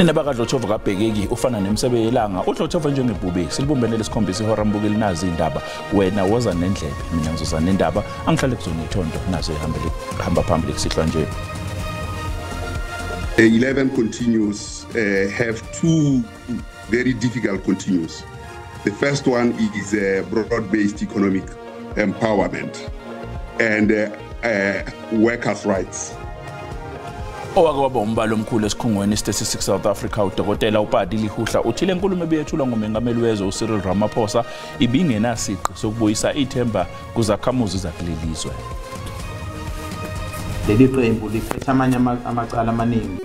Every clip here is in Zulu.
Nindaba kaDlotshova kabhekeki ufana nemsebe yelanga uDlotshova njengebhubesi silibumbenele lesikhombisa ihora mbukeli nazi indaba wena woza nendlebe mina ngizoza nendaba angihlale kuzona ithondo nazo ihamba phambili kusihlwa nje. 11 continues have two very difficult continues. The first one is broad-based economic empowerment and workers' rights. Owake waba umbalo omkhulu esikhungweni Statistics South Africa uDokotela uPadi Lihuhla uthile inkulumo ebeyethulwa ngumengameli wezwe uCyril Ramaphosa ibingenasiqi sokubuyisa ithemba kuzakhamuzi zakulelizwe. Leli qembu liphethe amacala amaningi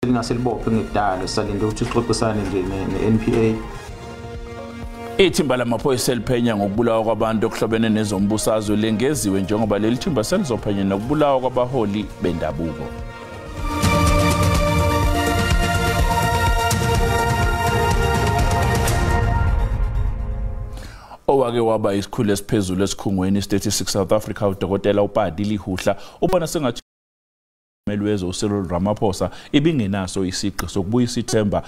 lingaselibophe ngekudala salinde ukuthi ixoxisane nje ne-NPA. Ithimba lamaphoyisa eliphenya ngokubulawa kwabantu okuhlobene nezombusazwe lengeziwe njengoba leli thimba selizophenya nokubulawa kwabaholi bendabuko. Owake waba isikhulu esiphezulu esikhungweni Statistics South Africa uDokotela uPadi Lihuhla ubona sengathi umengameli wezwe uCyril Ramaphosa ibingenaso isiqi sokubuyisa ithemba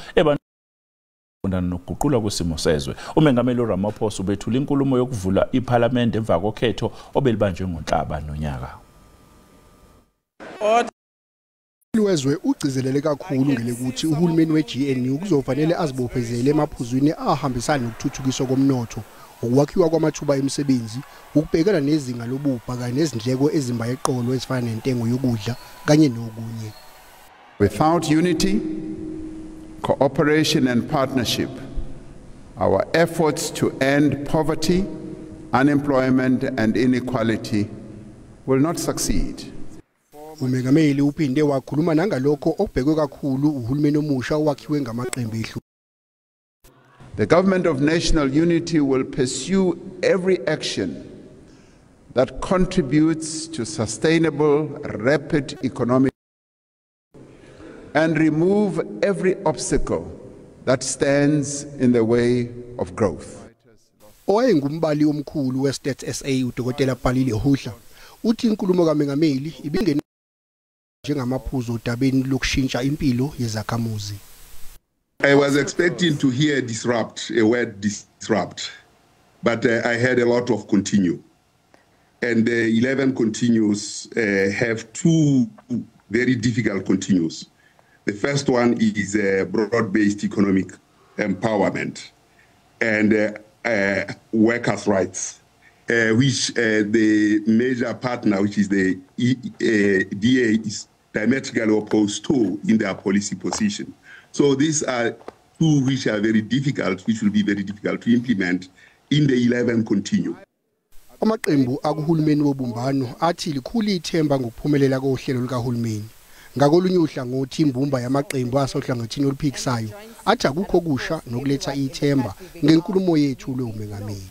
nokuguqulwa kwesimo sezwe. Umengameli Ramaphosa ubethula inkulumo yokuvula iParliament emva kokhetho obelibanjwe ngoNhlaba nonyaka. Wezwe ugcizelele kakhulu ngelekuthi uhulumeni weGNU kuzofanele azibophezele emaphuzwini ahambisana nokuthuthukiswa komnotho, ukwakhiwa kwamathuba emisebenzi, ukubhekana nezinga lobubha kanye nezindleko ezimba eqolo ezifana nentengo yokudla kanye nokunye. Without unity, cooperation and partnership, our efforts to end poverty, unemployment and inequality will not succeed. Umengameli uphinde wakhuluma nangalokho okubhekwe kakhulu uhulumeni omusha owakhiwe ngamaqembu ehlu. The government of national unity will pursue every action that contributes to sustainable, rapid economic and remove every obstacle that stands in the way of growth. Owayengumbali omkhulu weStats SA uDokotela Pali Lihuhla uthi inkulumo kaMengameli ibingena njengamaphuzu odabeni lokushintsha impilo yezakhamuzi. I was expecting to hear a word disrupt, but I heard a lot of continue. And the 11 continues have two very difficult continues. The first one is broad-based economic empowerment and workers' rights, which the major partner, which is the DA, is diametrically opposed to in their policy position. So these are two which are very difficult, which will be very difficult to implement in the 11 continue. Amaqembu akuhulumeni wobumbano athi likhulu ithemba ngokuphumelela kohlelo likahulumeni. Ngakolunye uhlangothi imbumba yamaqembu asohlangothini oluphikisayo athi akukho kusha nokuletha ithemba ngenkulumo yethu lomengameli.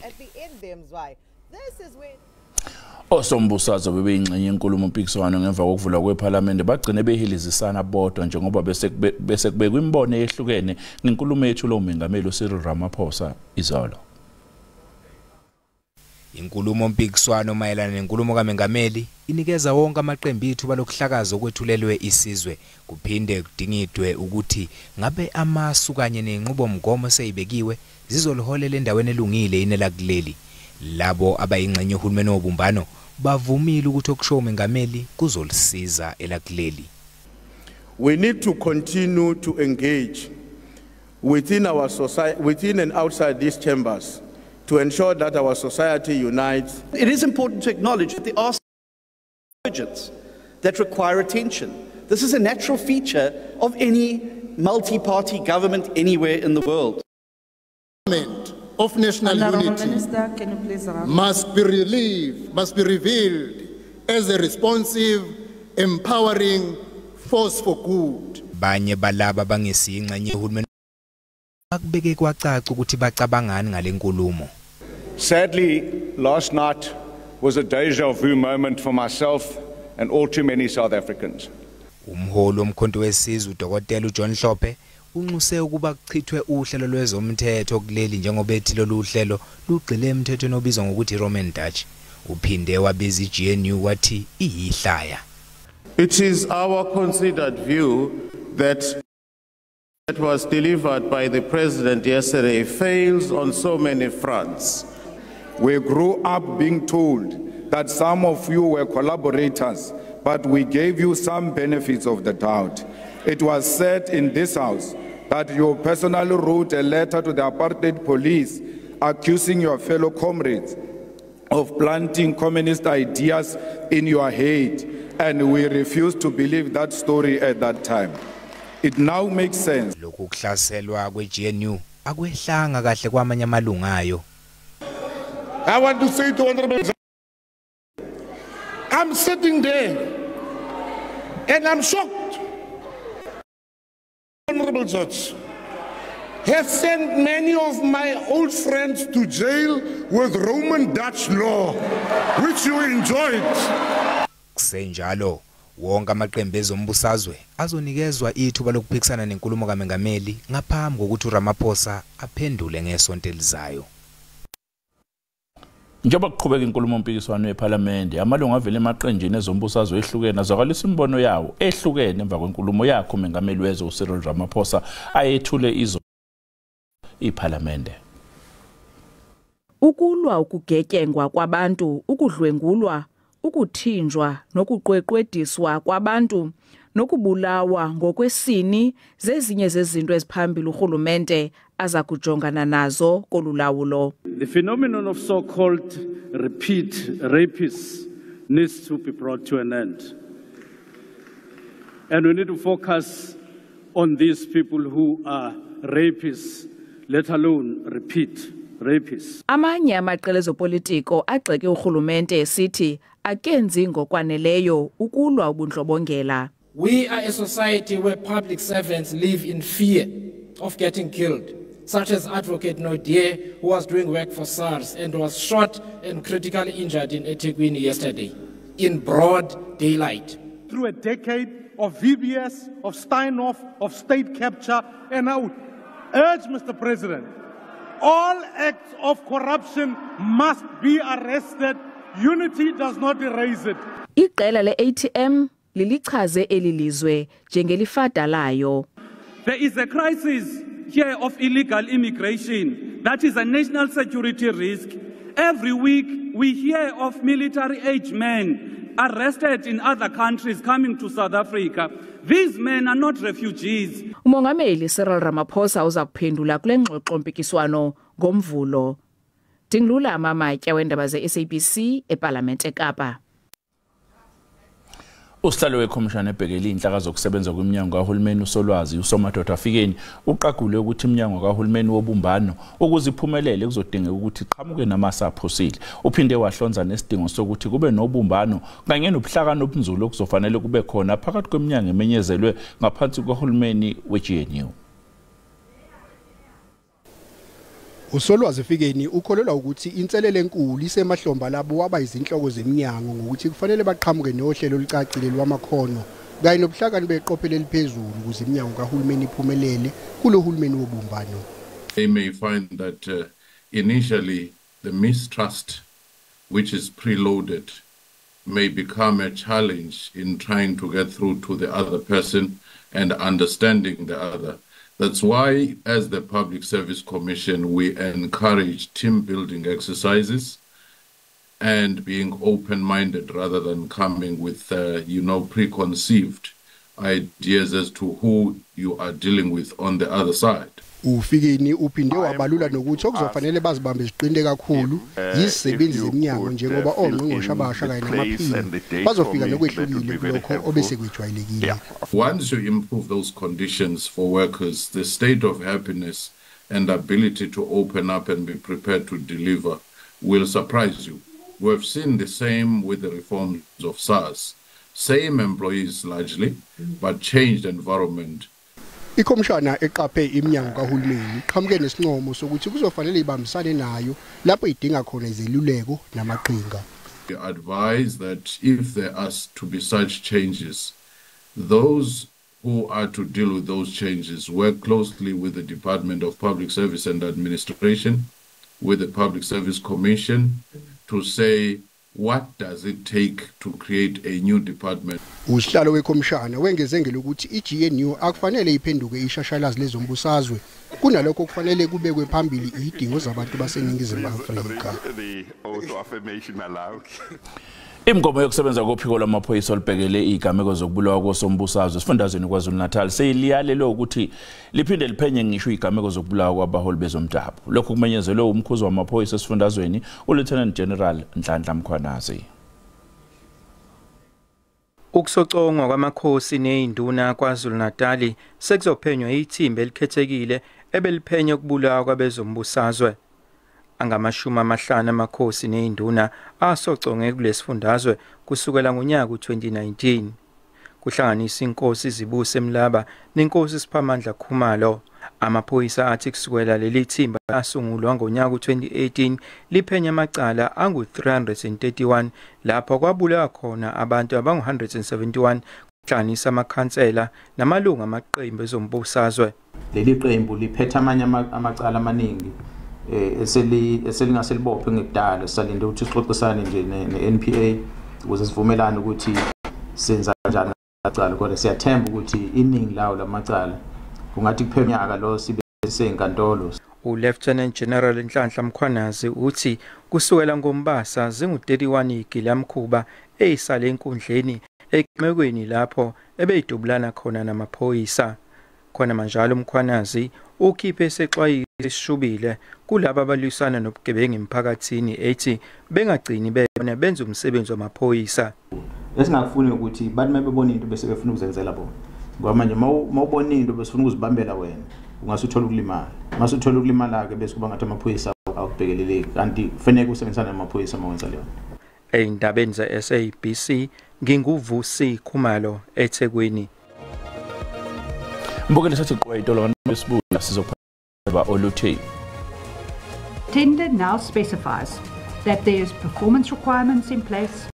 Osombusazwe bebeyingxenye yenkulumo mpikiswano ngemva kokuvulwa kweParliament bagcine behilizisana bodwa njengoba bese kubekwa imbono ehlukene ngenkulumo yethu lomengameli uCyril Ramaphosa izolo. Inkulumo mpikiswano mayelana nenkulumo kaMengameli inikeza wonke amaqembu ithuba lokuhlakaza okwethulelwe isizwe kuphinde kudingidwe ukuthi ngabe amasu kanye nenqubomgomo seyibekiwe zizoliholela endaweni elungile inela kuleli. Labo abayingxenye uhulumeni wobumbano bavumile ukuthi okusho uMengameli kuzolisiza elakuleli. We need to continue to engage within our society, within and outside these chambers, to ensure that our society unites. It is important to acknowledge that there are urgencies that require attention. This is a natural feature of any multi-party government anywhere in the world. Of national unity must be revealed as a responsive, empowering force for good. Banye balaba bangesingxenye uhulumeni akubeke kwacaca ukuthi bacabangani ngalenkulumo. Sadly, last night was a deja vu moment for myself and all too many South Africans. Umholi omkhonto wesizwe uDokotela uJohn Hlophe unxuse ukuba kuchithwe uhlelo lwezomthetho kuleli njengoba ethi lolu uhlelo lugxile emthethweni obizwa ngokuthi Roman Dutch. Uphinde wabiza iGNU wathi iyihlaya. It is our considered view that was delivered by the President yesterday fails on so many fronts. We grew up being told that some of you were collaborators, but we gave you some benefits of the doubt. It was said in this House that you personally wrote a letter to the apartheid police accusing your fellow comrades of planting communist ideas in your head, and we refused to believe that story at that time. It now makes sense. Lokhu kuhlaselwa kwe-GNU akwehlanga kahle kwamanye amalunga ayo. I want to say to Honorable, I'm sitting there and I'm shocked. Honorable Judge has sent many of my old friends to jail with Roman Dutch law, which you enjoyed. Kusenjalo wonke amaqembu ezombusazwe azonikezwa ithuba lokuphikisana nenkulumo kaMengameli ngaphambi kokuthi uRamaphosa aphendule ngesonto elizayo. Njengoba kuqhubeka inkulumo mpikiswano yeParliament, amalungu avele emaqenjini ezombusazwe ehlukene azakalisa imbono yawo ehlukene emva kwenkulumo yakhe uMengameli wezwe uCyril Ramaphosa ayethule iParliament. Ukulwa ukugetyengwa kwabantu, ukudlwengulwa, ukuthinjwa nokuqweqwediswa kwabantu nokubulawa ngokwesini zezinye zezinto eziphambili urhulumente aza kujongana nazo kolulawulo. The phenomenon of so-called repeat rapists needs to be brought to an end. And we need to focus on these people who are rapists, let alone repeat rapists. Amanye amaqela ezopolitiko agxeke urhulumente esithi akenzi ngokwaneleyo ukulwa ubundlobongela. We are a society where public servants live in fear of getting killed, such as Advocate Nodier, who was doing work for SARS and was shot and critically injured in eThekwini yesterday, in broad daylight. Through a decade of VBS, of Steinhoff, of state capture, and I would urge, Mr. President, all acts of corruption must be arrested. Unity does not erase it. Iqela le-ATM lilichaze elilizwe njengelifadalayo. There is a crisis here of illegal immigration that is a national security risk. Every week we hear of military-aged men arrested in other countries coming to South Africa. These men are not refugees. uMongameli Cyril Ramaphosa uza kuphendula kule ngxoxo mpikiswano ngomvulo. Dingilula amamatya wendaba ze-SABC eParliament eKapa. Usihlalo wekhomishana ebhekele inhlaka zokusebenza kwemnyango kahulumeni uSolwazi uSomadoda Fikeni uqagule ukuthi imnyango kahulumeni wobumbano ukuziphumelele kuzodingeka ukuthi iqhamuke namasu aphosile. Uphinde wahlonza nesidingo sokuthi kube nobumbano kanye nobuhlakani obunzulu okuzofanele kube khona phakathi kwemnyango emenyezelwe ngaphansi kwahulumeni weGNU. uSolwazi Fikeni ukholelwa ukuthi inselele enkulu isemahlomba labo waba izinhloko zeminyango ngokuthi kufanele baqhamuke nohlelo olucacile lwamakhono kanye nobuhlakani beqophelo eliphezulu ukuze iminyango kahulumeni iphumelele kulohulumeni wobumbano. They may find that initially the mistrust which is preloaded may become a challenge in trying to get through to the other person and understanding the other. That's why, as the Public Service Commission, we encourage team building exercises and being open-minded rather than coming with, preconceived ideas as to who you are dealing with on the other side. Ufikeni uphinde wabalula nokuthi okuzofanele bazibambe iziqinde kakhulu yizisebenzi zeminyango njengoba ongqongqoshe abasha kanye namaphini bazofika nokwehlukile kulokho obesekwejwayelekile. Once you improve those conditions for workers, the state of happiness and ability to open up and be prepared to deliver will surprise you. We have seen the same with the reforms of SARS. Same employees largely, but changed environment. Ikhomishana eqaphe iminyango kahulumeni iqhamuke nesinqumo sokuthi kuzofanele ibambisane nayo lapho idinga khona izeluleko namaqhinga. We advise that if there are to be such changes, those who are to deal with those changes work closely with the Department of Public Service and Administration, with the Public Service Commission, to say what does it take to create a new department? Usihlalo wekhomishana wengeze ngelokuthi iGNU akufanele iphenduke ishashalazi lezombusazwe kunalokho kufanele kubekwe phambili idingo zabantu baseningizimu Afrika. Imgomo yokusebenza kophiko lwamaphoyisa olubhekele igameko zokubulawa kosombusazwe esifundazweni KwaZulu-Natal seyiliyalelwe ukuthi liphinde liphenye ngisho igameko zokubulawa kwabaholi bezomdabu. Lokho kumenyezelwe umkhuzi wamaphoyisa esifundazweni uLieutenant General Nhlanhla Mkhwanazi. Ukusocongwa kwamakhosi neinduna KwaZulu-Natal sekuzophenywa ithimba elikhethekile ebeliphenya ukubulawa kwabezombusazwe. Angama-50 amakhosi neinduna asoconge kulesifundazwe kusukela ngonyaka u-2019. Kuhlanganisa inkosi Zibuse Mlaba nenkosi Siphamandla Khumalo. Amaphoyisa athi kusukela leli thimba asungulwa ngonyaka u-2018 liphenya amacala angu-331 lapho kwabulawa khona abantu abangu-171 kuhlanganisa amakhansela namalungu amaqembu ezombusazwe. Leli qembu liphethe amanye amacala amaningi eselingaselibophe ngekudala salinde ukuthi sixoxisane nje ne-NPA ukuze sivumelane ukuthi senza kanjani amacala kodwa siyathemba ukuthi iningi lawo lamacala kungathi kuphenyaka lo sibe senkantolo. uLieutenant General Nhlanhla Mkhwanazi uthi kusukela ngoMbasa zingu-31 igilamkhuba eyisale enkundleni egamekweni lapho ebeyidubulana khona namaphoyisa. Khona manjalo Mkhwanazi ukhiphe isexwayiso esishubile kulabo abalwisana nobugebengu emphakathini ethi bengagcini bebona benza umsebenzi wamaphoyisa. Esingakufuni ukuthi bathi mabebona into bese befuna ukuzenzela bona. Ngoba manje mawubona into bese ufuna ukuzibambela wena ungasuthola ukulimala. Masuthola ukulimala ke bese kuba ngathi amaphoyisa awubhekeleleki kanti kufanele usebenzisane namaphoyisa mawenza leyo. Eyindabeni ze-SABC nginguVusi Khumalo eThekwini. Mbukele sathi qwayito lona besibula sizophaba oluthi. Tender now specifies that there is performance requirements in place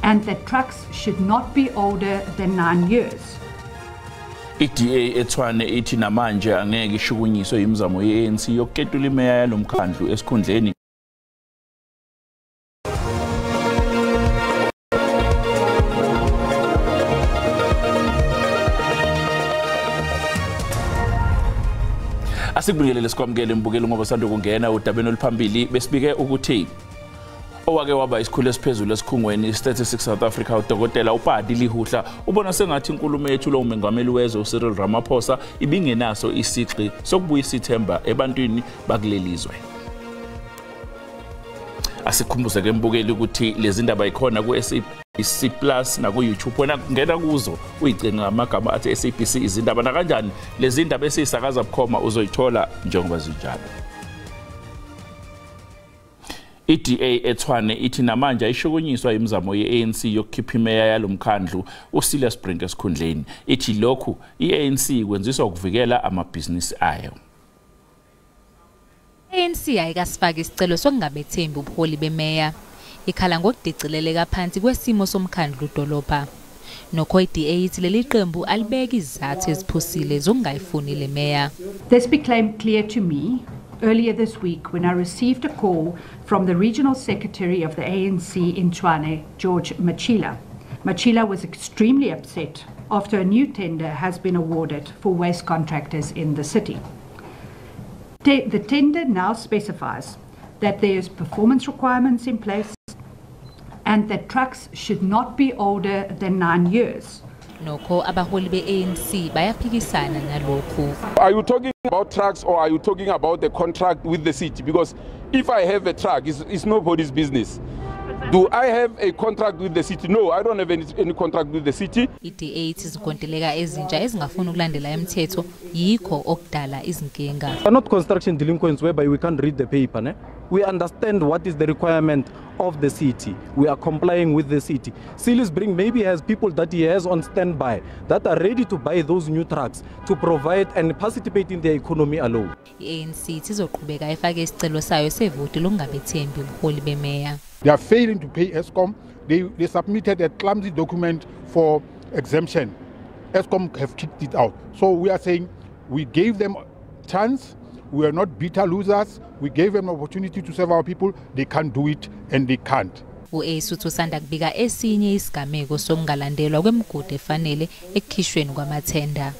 and that trucks should not be older than 9 years. IDA eTshwane ithi namanje angeke ishukunyiswe imizamo yeANC yokuketula imeya yalomkhandlu esikhundleni. Asikubulele lesikwamukele mbukeli ngoba sando kungena udabeni oluphambili besibike ukuthi owake waba isikhulu esiphezulu esikhungweni Statistics South Africa uDokotela uPadi Lihuhla ubona sengathi inkulumo yethu lo umengameli wezwe uCyril Ramaphosa ibingenaso isigqi sokubuyisa ithemba ebantwini bakulelizwe. Asikhumbuze ke mbukeli ukuthi lezi ndaba ikhona ku-SABC Plus na ku-YouTube wena ngena kuzo uyigcine ngamagama athi SABC izindaba na kanjani lezi ndaba esisakaza bukhoma uzoyithola njengoba zinjalo. IDA eTshwane ithi namanje ayishukunyiswa imizamo yeANC yokukhipha imeya yalomkhandlu uSilas Brink esikhundleni. Ithi lokhu iANC kwenziswa ukuvikela amabhizinisi ayo. ANC ayikasifaki isicelo sokungabethembi ubuholi bemeya. Ikhala ngokudicileleka phansi kwesimo somkhandlu udolobha. Nokho iDA ithi leli qembu alibeka izathu eziphusile zokungayifuni le meya. This became clear to me earlier this week when I received a call from the regional secretary of the ANC in Tshwane, George Machila. Machila was extremely upset after a new tender has been awarded for waste contractors in the city. The tender now specifies that there is performance requirements in place and that trucks should not be older than 9 years. Nokho abaholi beANC bayaphikisana nalokhu. Are you talking about trucks or are you talking about the contract with the city? Because if I have a truck, it's nobody's business. Do I have a contract with the city? No, I don't have any contract with the city. IDA ithi izinkontileka ezintsha ezingafuni ukulandela imithetho yikho okudala izinkinga. We are not construction delinquents whereby we can't read the paper. Ne? We understand what is the requirement of the city. We are complying with the city. Silas Brink maybe has people that he has on standby that are ready to buy those new trucks to provide and participate in the economy alone. iANC ithi izoqhubeka ifake isicelo sayo sevoti lokungabethembi ubuholi bemeya. They are failing to pay Eskom. They submitted a clumsy document for exemption. Eskom have kicked it out. So we are saying we gave them a chance. We are not bitter losers. We gave them an opportunity to serve our people. They can't do it and they can't. U-Esuthu usanda kubika esinye isigameko sokungalandelwa kwemigudu efanele ekukhishweni kwamathenda.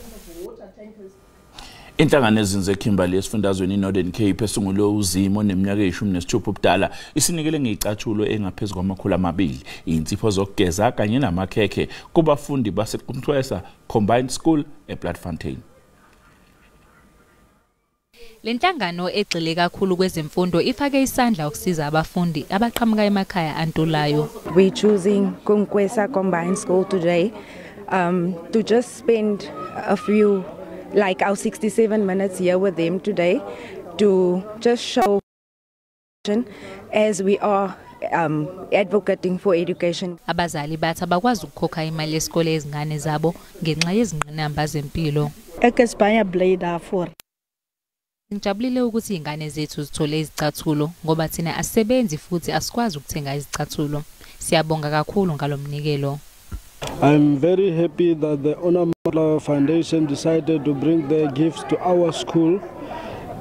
Inhlangano ezinze Kimberley esifundazweni iNorthern Cape esungulwe uZimo neminyaka e16 ubudala isinikele ngecathulo engaphezulu kwama200 insipho zokugeza kanye namakhekhe kubafundi baseQunthwesa Combined School eBloemfontein. Lenhlangano egxile kakhulu kwezemfundo ifake isandla ukusiza abafundi abaqhamuka emakhaya antulayo. We're choosing Kunkwesa Combined School today to just spend a few, like our 67 minutes here with them today, to just show as we are advocating for education. Abazali bathi abakwazi ukukhokha imali yesikole ezingane zabo ngenxa yezingqinamba zempilo. Ekesibaya blade for Ngijabulile ukuthi ingane zethu zithole izicathulo ngoba thina asebenzi futhi asikwazi ukuthenga izicathulo. Siyabonga kakhulu ngalomnikelo. I'm very happy that the Honor Mother Foundation decided to bring their gifts to our school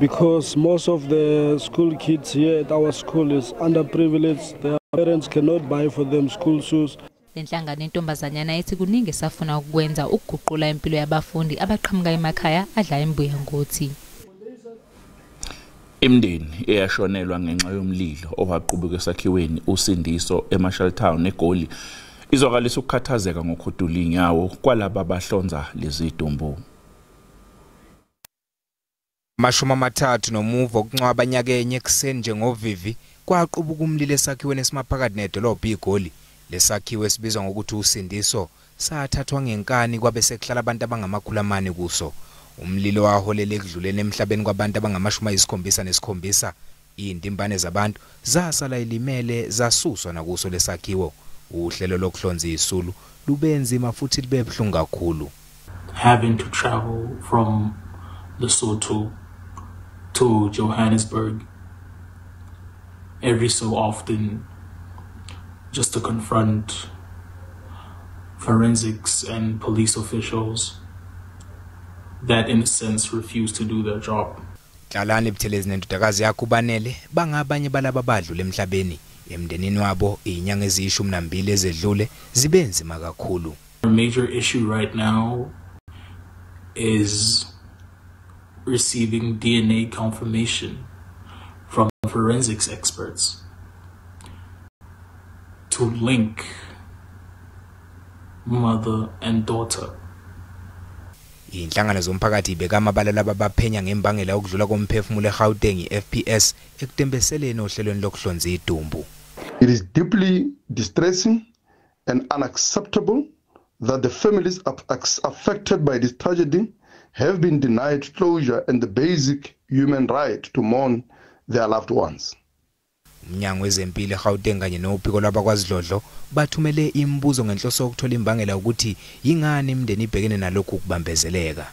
because most of the school kids here at our school is underprivileged. Their parents cannot buy for them school shoes. Lenhlangano intombazanyana ethi kuningi safuna ukwenza ukuguqula impilo yabafundi abaqhamuka emakhaya adla imbuya ngothi. Imndeni eyashonelwa ngenxa yomlilo owaqhubeka esakhiweni uSindiso eMarshall Town eGoli izokalisa ukukhathazeka ngokhudula inyawo kwalabo abahlonza lezi dumbu. Mashuma mathathu nomuva okuncwaba nyakenye ekseni njengovivi kwaqubuka umlilo esakhiweni esimaphakathi nedolobha iGoli. Lesakhiwo esibizwa ngokuthi uSindiso sathathwa ngenkani kwabe sekuhlala abantu abangamakhulu kuso. Umlilo waholela ekudluleni emhlabeni kwabantu abangama-77 indimbane zabantu zasala ilimele zasuswa nakuso lesakhiwo. Uhlelo lokuhlonza isulu lubenzima futhi libe buhlungu kakhulu. Having to travel from Lesotho to Johannesburg every so often just to confront forensics and police officials that in a sense refuse to do their job. Dlalani Buthelezi nendodakazi yakhe uBanele bangabanye balaba badlule emhlabeni emndenini wabo inyanga eziyishumi ezedlule zibenzima kakhulu. A major issue right now is receiving DNA confirmation from forensics experts to link mother and daughter. Inhlangano zomphakathi ibeka amabalala abaphenya ngembangela ukudlula komphefumulo eGauteng iFPS ekutembeseleni ohlelweni lokuhlonza idumbu. It is deeply distressing and unacceptable that the families affected by this tragedy have been denied closure and the basic human right to mourn their loved ones. Umnyango wezempilo eGauteng kanye nophiko lwabakwaZidlodlo bathumele imibuzo ngenhloso yokuthola imbangela ukuthi yingani imndeni ibhekene nalokhu kubambezeleka.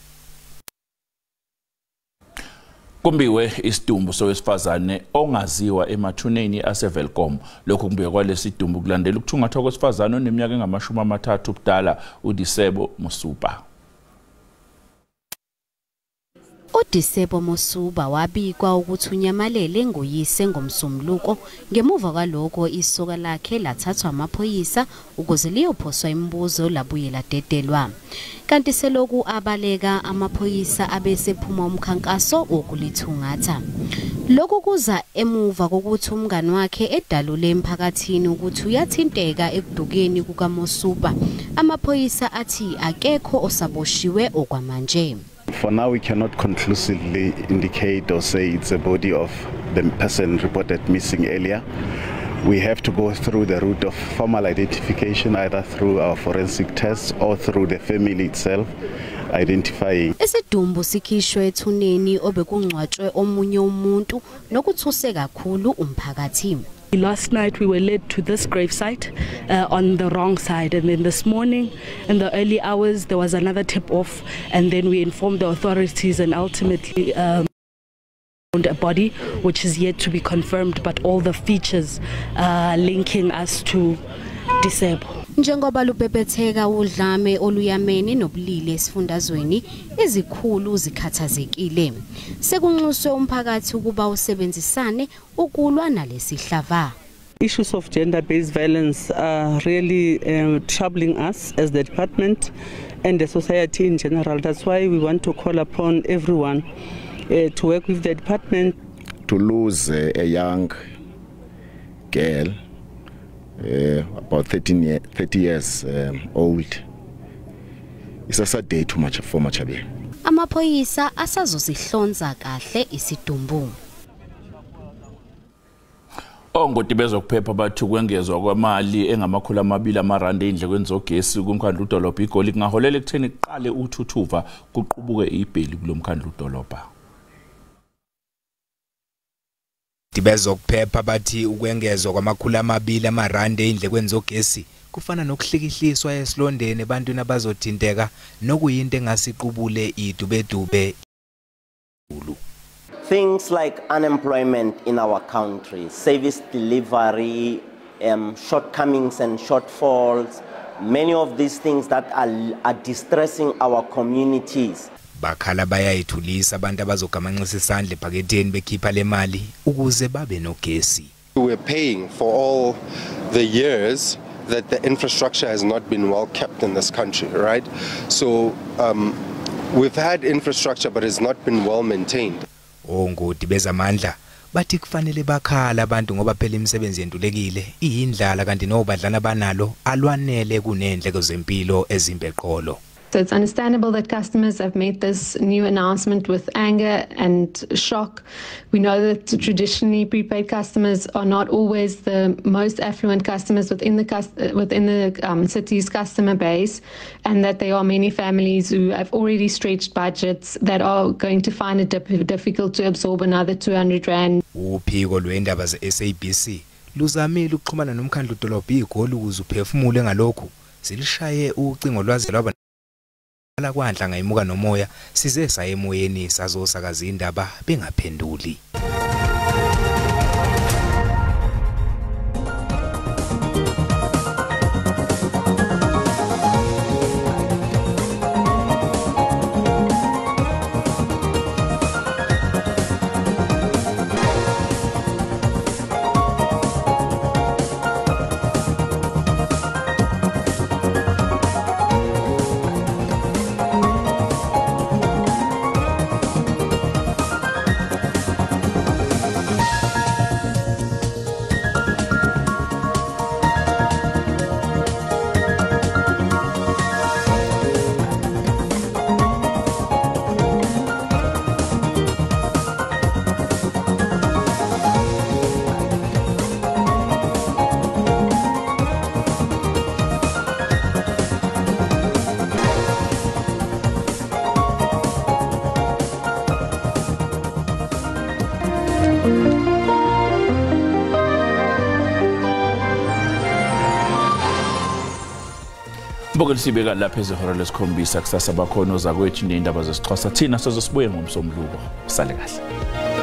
Kumbiwe isidumbu sowesifazane ongaziwa emathuneni asevelcom. Lokho kubuye kwalesi sidumbu kulandela ukuthungathwa kwesifazane oneminyaka engama-30 ubudala uDisebo Mosuba. uDisebo Mosuba wabikwa ukuthi unyamalele ngoyise ngomsumluko ngemuva kwaloko isoka lakhe lathathwa amaphoyisa ukuze liyophoswa imibuzo labuye ladedelwa. Kanti seloku abaleka amaphoyisa abesephuma umkhankaso wokulithungatha. Lokhu kuza emuva kokuthi umngane wakhe edalule emphakathini ukuthi uyathinteka ekudukeni kukaMosuba. Amaphoyisa athi akekho osaboshiwe okwamanje. For now, we cannot conclusively indicate or say it's a body of the person reported missing earlier. We have to go through the route of formal identification, either through our forensic tests or through the family itself, identifying. Isidumbu sikhishwe ethuneni obekungcwatshwe omunye umuntu nokuthuse kakhulu umphakathi. Last night we were led to this gravesite on the wrong side, and then this morning in the early hours there was another tip off, and then we informed the authorities and ultimately found a body which is yet to be confirmed, but all the features linking us to Disebo. Njengoba lubebetheka udlame oluyamene nobulili esifundazweni izikhulu zikhathazekile. Sekunxuswe umphakathi ukuba usebenzisane ukulwa nalesihlava. Issues of gender-based violence are really troubling us as the department and the society in general. That's why we want to call upon everyone to work with the department. To lose a young girl, about 30 years old, it's a sad day too much for Machabe. Amaphoyisa asazozihlonza kahle isidumbu. Ongoti bezokuphepha bathi kwengezwa kwamali engamakhulu amabili amarandi endlekweni zogesi kumkhandlu udolobha igoli kungaholela ekutheni kuqale uthuthuva kuqubuke ibheli kulomkhandlu udolobha. Bezokuphepha bathi ukwengezwa kwamakhulu amabili amarandi endlekweni zogesi kufana nokuhlikihliswa esilondeni ebantwini abazothinteka nokuyinto engasiqubule idubedube. Things like unemployment in our country, service delivery, shortcomings and shortfalls, many of these things that are distressing our communities. Bakhala bayayithulisa abantu abazogamanxisa isandla ephaketheni bekhipha le mali ukuze babe nogesi. We're paying for all the years that the infrastructure has not been well kept in this country, right? So we've had infrastructure but it's not been well maintained. Ongoti bezamandla bathi kufanele bakhala abantu ngoba phela imisebenzi yentulekile iyindlala kanti nobadlana banalo alwanele kunendleko zempilo ezimbeqolo. So it's understandable that customers have made this new announcement with anger and shock. We know that traditionally prepaid customers are not always the most affluent customers within the city's customer base, and that there are many families who have already stretched budgets that are going to find it difficult to absorb another 200 rand. Uphiko lwendaba ze-SABC luzamile ukuxhumana nomkhandlu udolobha igoli ukuze uphefumule ngalokhu silishaye ucingo lwazi lwaba la kwandla ngayimuka nomoya size sayemoyeni sazosakaza indaba bengaphenduli. Mbokweni sibeka lapha ezihora lesikhombisa kusasa bakhona ozakwethu neindaba zesixhosa thina sizosibuye ngomsombuluko sale kahle.